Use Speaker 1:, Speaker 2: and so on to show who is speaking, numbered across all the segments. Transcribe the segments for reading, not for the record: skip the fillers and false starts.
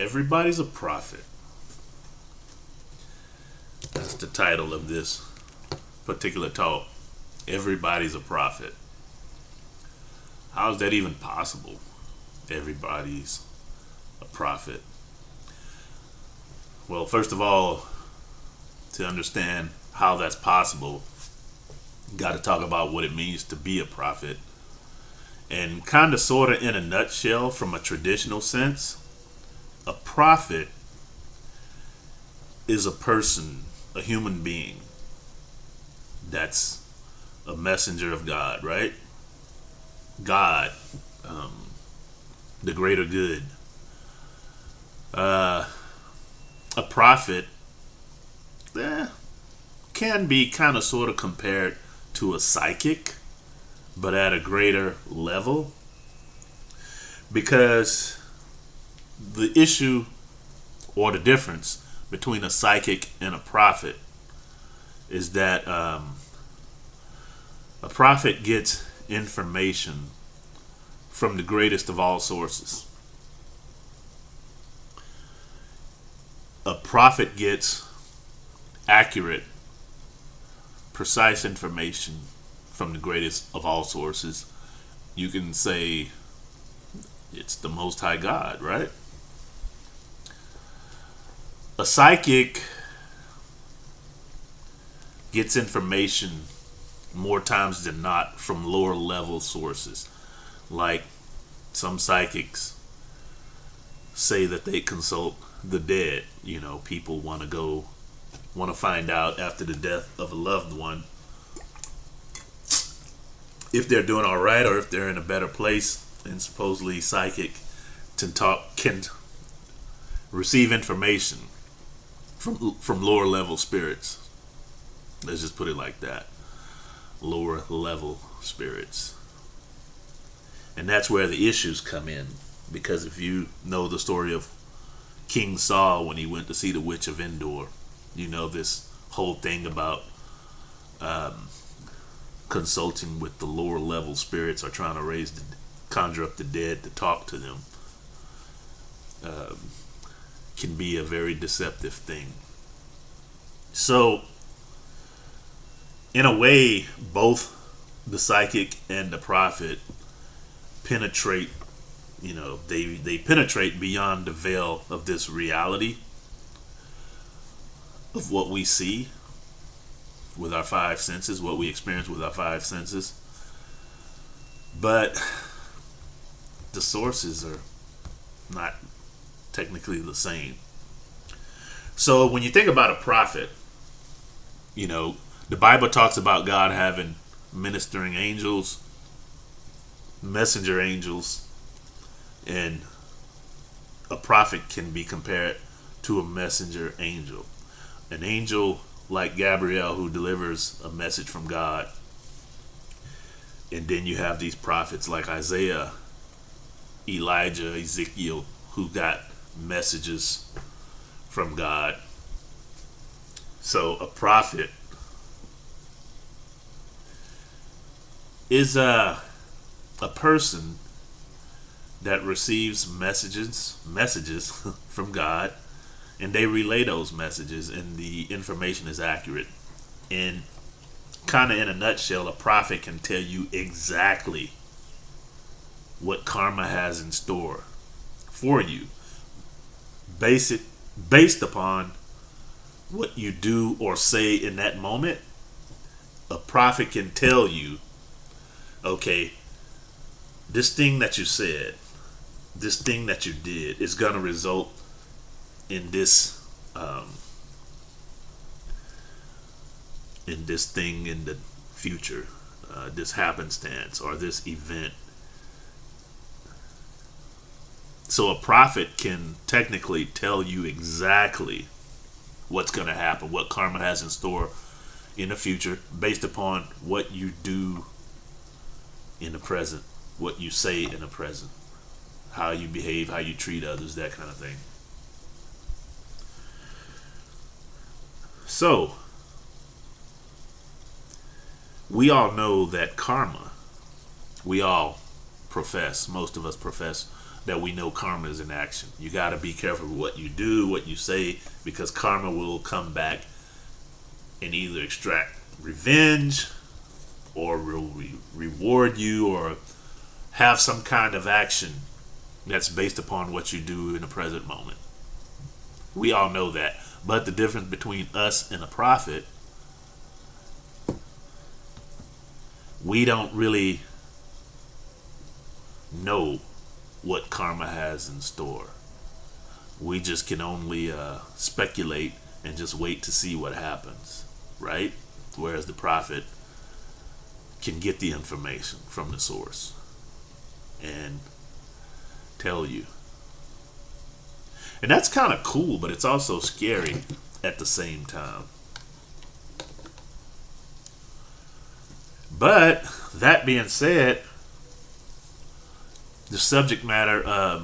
Speaker 1: Everybody's a prophet. That's the title of this particular talk. Everybody's a prophet. How is that even possible? Everybody's a prophet. Well, first of all, to understand how that's possible, you got to talk about what it means to be a prophet. And kind of, sort of, in a nutshell, from a traditional sense, a prophet is a person, a human being that's a messenger of God, right? God, the greater good. A prophet can be kind of, sort of, compared to a psychic, but at a greater level. Because the issue or the difference between a psychic and a prophet is that a prophet gets information from the greatest of all sources. A prophet gets accurate, precise information from the greatest of all sources. You can say it's the Most High God, right? A psychic gets information more times than not from lower level sources. Like, some psychics say that they consult the dead. People want to find out after the death of a loved one if they're doing all right or if they're in a better place. And supposedly psychic can receive information from lower level spirits. Let's just put it like that. Lower level spirits. And that's where the issues come in. Because if you know the story of King Saul when he went to see the Witch of Endor, you know this whole thing about consulting with the lower level spirits, or trying to conjure up the dead to talk to them, can be a very deceptive thing. So, in a way, both the psychic and the prophet penetrate, they penetrate beyond the veil of this reality of what we see with our five senses, what we experience with our five senses. But the sources are not technically the same. So when you think about a prophet, the Bible talks about God having ministering angels, messenger angels, and a prophet can be compared to a messenger angel. An angel like Gabriel, who delivers a message from God. And then you have these prophets like Isaiah, Elijah, Ezekiel, who got messages from God. So a prophet is a person that receives messages from God, and they relay those messages, and the information is accurate. And kind of, in a nutshell, a prophet can tell you exactly what karma has in store for you, based upon what you do or say in that moment. A prophet can tell you, okay, this thing that you said, this thing that you did is going to result in this thing in the future, this happenstance or this event. So a prophet can technically tell you exactly what's going to happen, what karma has in store in the future, based upon what you do in the present, what you say in the present, how you behave, how you treat others, that kind of thing. So, we all know that karma, we all profess, most of us profess, that we know karma is in action. You got to be careful with what you do, what you say, because karma will come back and either extract revenge or will reward you or have some kind of action that's based upon what you do in the present moment. We all know that. But the difference between us and a prophet, we don't really know what karma has in store. We just can only speculate and just wait to see what happens, right? Whereas the prophet can get the information from the source and tell you. And that's kind of cool, but it's also scary at the same time. But that being said, the subject matter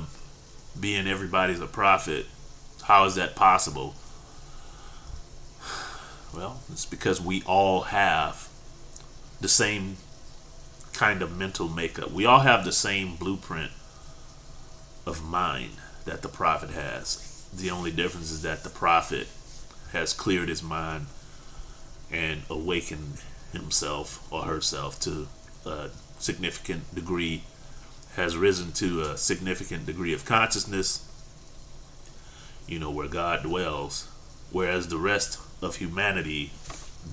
Speaker 1: being everybody's a prophet, how is that possible? Well, it's because we all have the same kind of mental makeup. We all have the same blueprint of mind that the prophet has. The only difference is that the prophet has cleared his mind and awakened himself or herself to a significant degree, has risen to a significant degree of consciousness, where God dwells, whereas the rest of humanity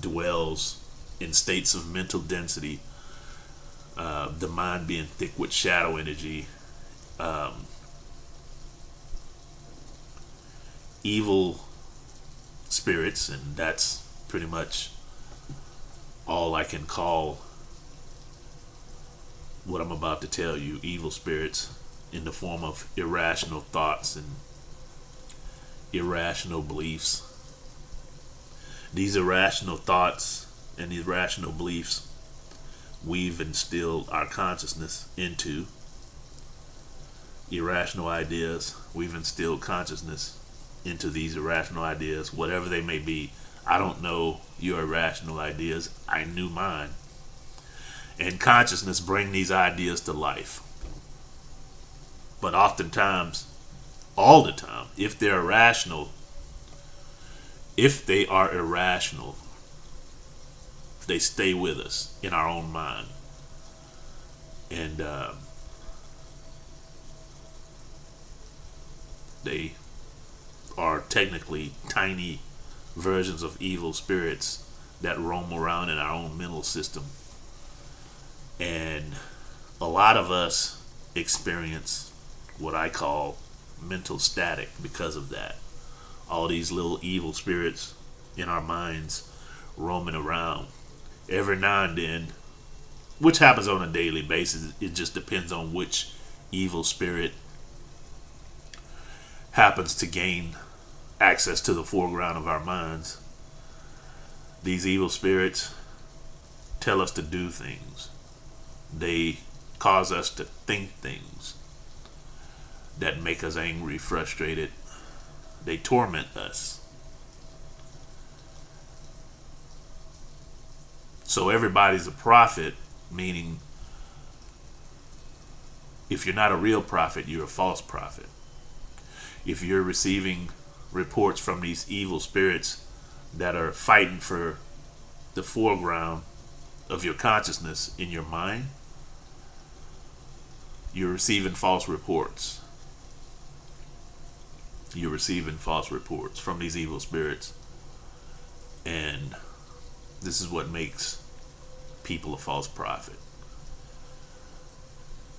Speaker 1: dwells in states of mental density, the mind being thick with shadow energy, evil spirits, and that's pretty much all I can call what I'm about to tell you. Evil spirits in the form of irrational thoughts and irrational beliefs. These irrational thoughts and these irrational beliefs we've instilled our consciousness into. Irrational ideas, we've instilled consciousness into these irrational ideas, whatever they may be. I don't know your irrational ideas. I knew mine. And consciousness bring these ideas to life. But oftentimes, all the time, if they are irrational, they stay with us in our own mind. And they are technically tiny versions of evil spirits that roam around in our own mental system. And a lot of us experience what I call mental static because of that. All these little evil spirits in our minds roaming around. Every now and then, which happens on a daily basis, it just depends on which evil spirit happens to gain access to the foreground of our minds. These evil spirits tell us to do things. They cause us to think things that make us angry, frustrated. They torment us. So everybody's a prophet, meaning if you're not a real prophet, you're a false prophet. If you're receiving reports from these evil spirits that are fighting for the foreground of your consciousness in your mind, you're receiving false reports. You're receiving false reports from these evil spirits. And this is what makes people a false prophet.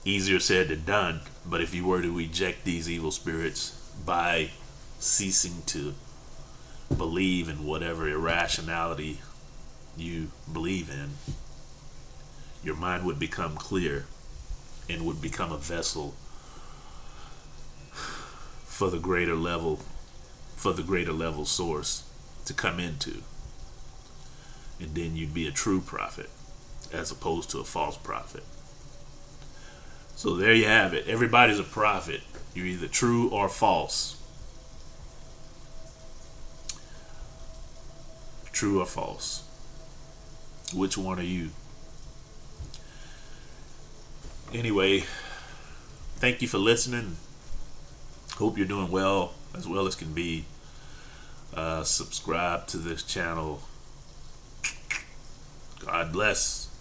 Speaker 1: Easier said than done, but if you were to reject these evil spirits by ceasing to believe in whatever irrationality you believe in, your mind would become clear and would become a vessel for the greater level source to come into. And then you'd be a true prophet as opposed to a false prophet. So there you have it. Everybody's a prophet. You're either true or false. True or false. Which one are you? Anyway, thank you for listening. Hope you're doing well as can be. Subscribe to this channel. God bless.